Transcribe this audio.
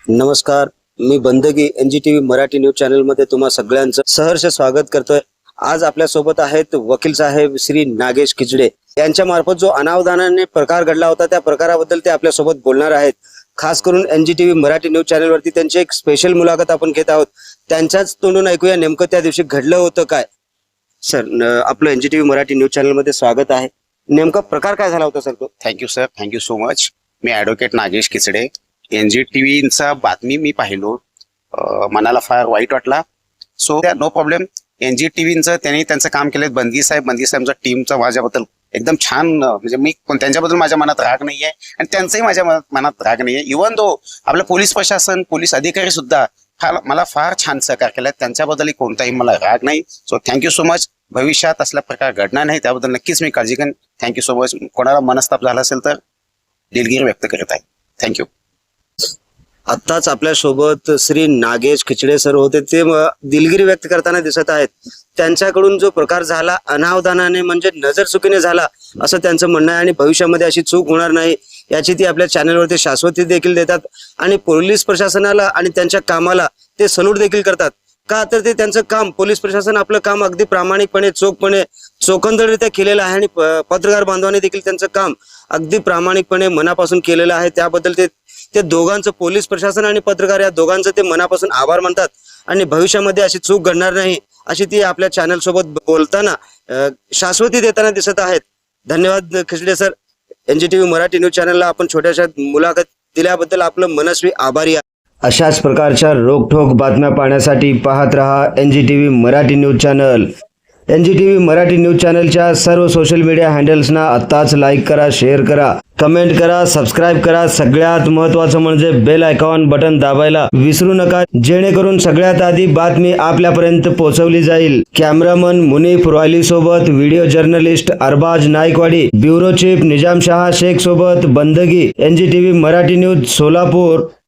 नमस्कार, मी बंदगी NGTV Marathi news channel मध्ये तुम्हा सगळ्यांचं सहर्ष स्वागत करतोय। आज आपल्या सोबत आहेत वकील साहेब श्री नागेश खिचडे यांच्या मार्फत जो अनावधानाने प्रकार घडला होता त्या प्रकाराबद्दल ते आपल्या सोबत बोलणार आहेत। खास करून NGTV मराठी न्यूज चॅनल वरती त्यांची एक स्पेशल मुलाखत आपण घेत आहोत। त्यांच्याच तोंडून ऐकूया नेमकं त्या दिवशी घडलं होतं काय। सर, आपलं NGTV मराठी न्यूज चॅनल मध्ये स्वागत आहे। नेमका प्रकार काय झाला होता सर तो? Thank you sir, thank you so much. मी ॲडव्होकेट नागेश खिचडे। NGTVचा बातमी मी पाहिलो, मनाला फार वाईट वाटला। So no problem. NGTVचं त्यांनी त्यांचं काम केलं। बंदगी साहेबचा टीमचा माझ्याबद्दल एकदम छान, म्हणजे मी त्यांच्याबद्दल माझ्या मनात राग नाहीये आणि त्यांचाही माझ्या मनात राग नाहीये। इव्हन दो आपलं पोलीस प्रशासन, पोलीस अधिकारी सुद्धा मला फार छान सहकार्य केलं। त्यांच्याबद्दलही कोणताही मला राग नाही। So thank you so much. भविष्यात असला प्रकार घडणार नाही त्याबद्दल नक्कीच मी काळजी घेईन। Thank you so much. कोणाला मनस्ताप झाला असेल तर दिलगिरी व्यक्त करत आहे। थँक्यू। आत्ताच आपल्या सोबत श्री नागेश खिचडे सर होते, ते दिलगिरी व्यक्त करताना दिसत आहेत। त्यांच्याकडून जो प्रकार झाला अनावधानाने म्हणजे नजर चुकीने झाला असं त्यांचं म्हणणं आहे आणि भविष्यामध्ये अशी चूक होणार नाही याची ती आपल्या चॅनलवरती शाश्वती देखील देतात आणि पोलीस प्रशासनाला आणि त्यांच्या कामाला ते सल्यूट देखील करतात। का तर ते त्यांचं काम, पोलीस प्रशासन आपलं काम अगदी प्रामाणिकपणे, चोखपणे, चोखंदळरित्या केलेलं आहे आणि पत्रकार बांधवांनी देखील त्यांचं काम अगदी प्रामाणिकपणे मनापासून केलेलं आहे। त्याबद्दल ते दोघांचं, पोलीस प्रशासन आणि पत्रकार या दोघांचं ते मनापासून आभार मानतात आणि भविष्यामध्ये अशी चूक घडणार नाही अशी ती आपल्या चॅनल सोबत बोलताना शाश्वती देताना दिसत आहेत। धन्यवाद खिचडे सर। NGTV मराठी न्यूज चॅनलला आपण छोट्याशा मुलाखत दिल्याबद्दल आपलं मनस्वी आभारी आहे। अशाच प्रकारच्या रोखठोक बातम्या पाहण्यासाठी पाहत रहा NGTV Marathi news channel. NGTV Marathi news चॅनलच्या सर्व सोशल मीडिया हँडल्सना आत्ताच लाईक करा, शेअर करा, कमेंट करा, सबस्क्राईब करा। सगळ्यात महत्त्वाचं म्हणजे बेल आयकॉन बटन दाबायला विसरू नका, जेणेकरून सगळ्यात आधी बातमी आपल्यापर्यंत पोहोचवली जाईल। कॅमेरामन मुनीफ रॉयली सोबत, video journalist Arbaz Naikwadi, bureau chief Nizam Shah Sheikh सोबत बंदगी, NGTV मराठी न्यूज सोलापूर।